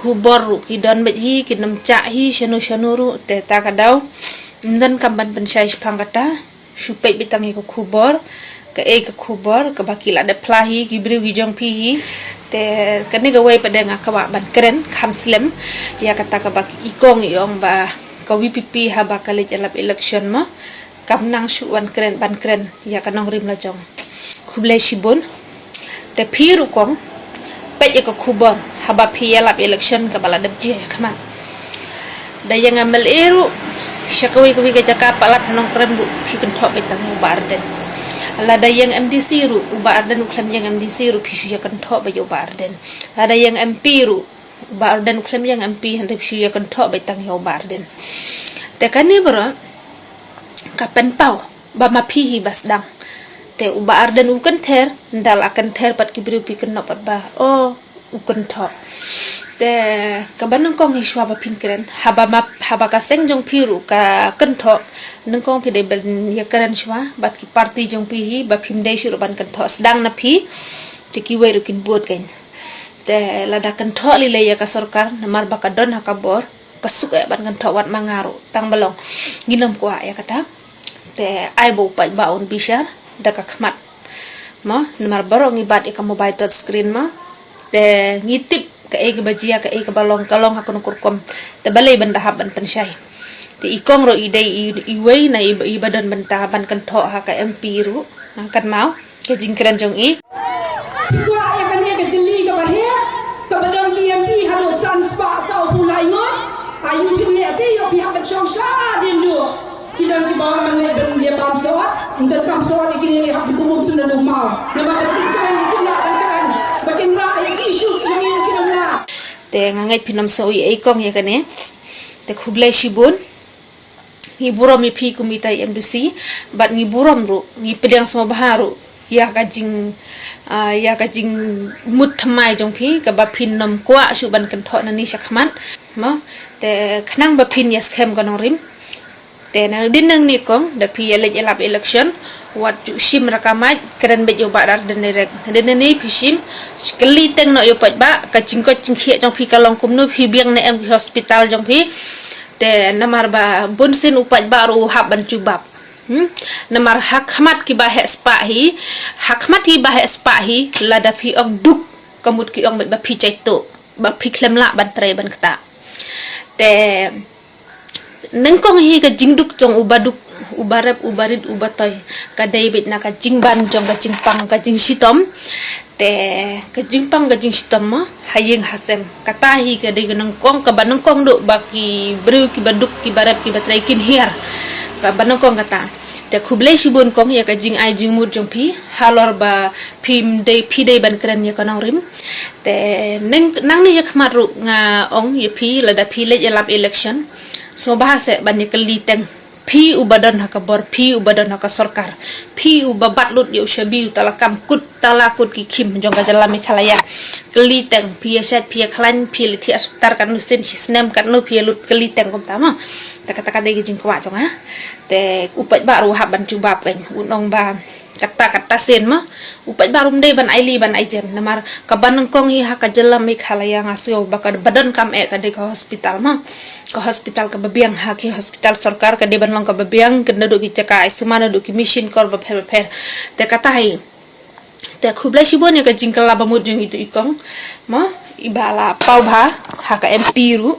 kubor ru ki don bet hi ki nam cha hi shanu ru te ta ka dau dan kamban pensai sepang kata supaya bitang hi ko kubor ka kubor ka baki la de plahi ki briu gi jong pi hi te kani ga wai pada nga ka ban keren kham slem ya kata ka baki ikong yong ba ka wipipi ha ba kale jalap election ma kam nang su ban keren ya kanong rim la jong khuble shibun te phiru kong pe ka kubor ha ba phi jalap election ka bala dab ji khama da yang amal eru syakawi kawi ka jaka palat hanong keren bu phi kan thok betang ba Ardent lada yang MDC ru uba Ardent uklam yang MDC ru phi ya kan thok ba yo ba Ardent lada yang MP ru uba Ardent uklam yang MP hande phi ya kan thok betang yo ba Ardent te kani bro kapan pau ba ma phi hi bas dang te uba Ardent ukan ther ndal akan ther pat kibru pi kan nopat ba ukan thok te kaban kong hiswa ba pinkren haba ka seng jong phiru ka kan thok nang kong phi de ben ya karan shwa bat ki party jong pi hi ba phim dei shuru ban kan thok sedang na phi te ki wai ru kin buat kan te lada kan thok li le ya ka sarkar namar ba ka don haka bor kasuk ya ban kan thok wat mangaru tang balong nginom kwa ya kata te ai bo pa ba on bisar da ka khmat ma namar barong ibat ka mobile touch screen ma te ngitip ka bajia ka balong kalong hakun kurkom te balai ban dahab ban pensai te ikong ro idei iwei na ibadan ban tahaban kan tho ha ka MP ru kan mau ke jingkran jong i wa ya kan ya ke jeli ka bahia ka badon ki MP halo san spa sau pulai ngon ayu pilih te yo pihak ban chong sha din du kidan ki bawa man le ban dia pam sawat ndan kam sawat ikini li hak kumum sunan do mau na ba kan kila kan bakin ra ya isu ini kinam na te ngangai pinam soi ai kong ya kane te khuble shibun ngi burom mi phi kumita MDC bat ngi burom ru ngi pedang sama baharu ya ka jing mut thamai jong phi ka ba phin nom kwa su ban kan tho na ni sakhman ma te khnang ba phin yes khem kanong rim te na din nang ni kong da phi elap election wat ju sim rakamai keren bet yo ba Ardent direct den ni phi sim kali teng no yo pat ba ka jing ko jing khie jong phi ka long kum nu phi biang na em hospital jong phi te namar ba bun sin upat ba ru hab ban chubab namar hakmat ki ba he spa hi hakmat ki ba he spa hi lada phi ong duk kamut ki ong ba phi chai to ba phi klem la ban tre ban kta te nang kong hi ka jingduk jong ubaduk ubarep ubarit ubatoy ka david na ka jingban jong ka jingpang ka jing sitom te ka jingpang ka jing sitom ma hayeng hasem kata hi ka de nang kong ka banang kong do baki bru ki baduk ki barep ki batrai kin hier ka banang kong kata te khuble shibun kong ya ka jing ai jing mur jong phi halor ba phim dei ban kren ya kanong rim te nang ni ya khmat ru nga ong ya phi la da phi le elap election so bahasa ban ya kali teng phi ubadan haka bor phi ubadan haka sarkar phi ubabat lut yo shabi talakam kut talakut ki khim jong ka jalami khalaya kali teng phi set phi khlan phi li thi astar kan nusin sisnem kan no phi lut kali teng kom tama taka de jing kwa jong ha te upat ba ru haban chubab kan unong ba kata sen ma upat ba rum dei ban aili ban aijem namar ka banang kong hi haka jalami khalaya ngasio bakad badan kam e ka de ka hospital ma ka hospital ka babiang ha ki hospital sarkar ka de ban long ka babiang ka nadu ki chaka sumana du ki mission kor ba pher te kata hai te khublai shibon ya ka jingkal la ba mud jong itu ikong ma ibala pau bha haka MP ru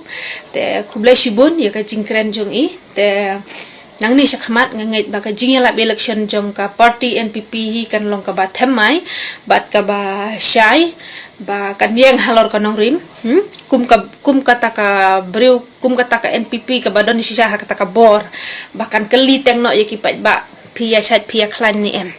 te khublai shibon ya ka jingkran jong i te nang ni sakhmat ngangai ba ka jingela election jong ka party MPP hi kan long ka ba thamai bat ka ba shai ba kan yang halor kanong rim kum kata ka breu kum kata ka MPP ka badon sisa kata ka bor bahkan keli teng no yaki pat ba pia chat pia klan ni em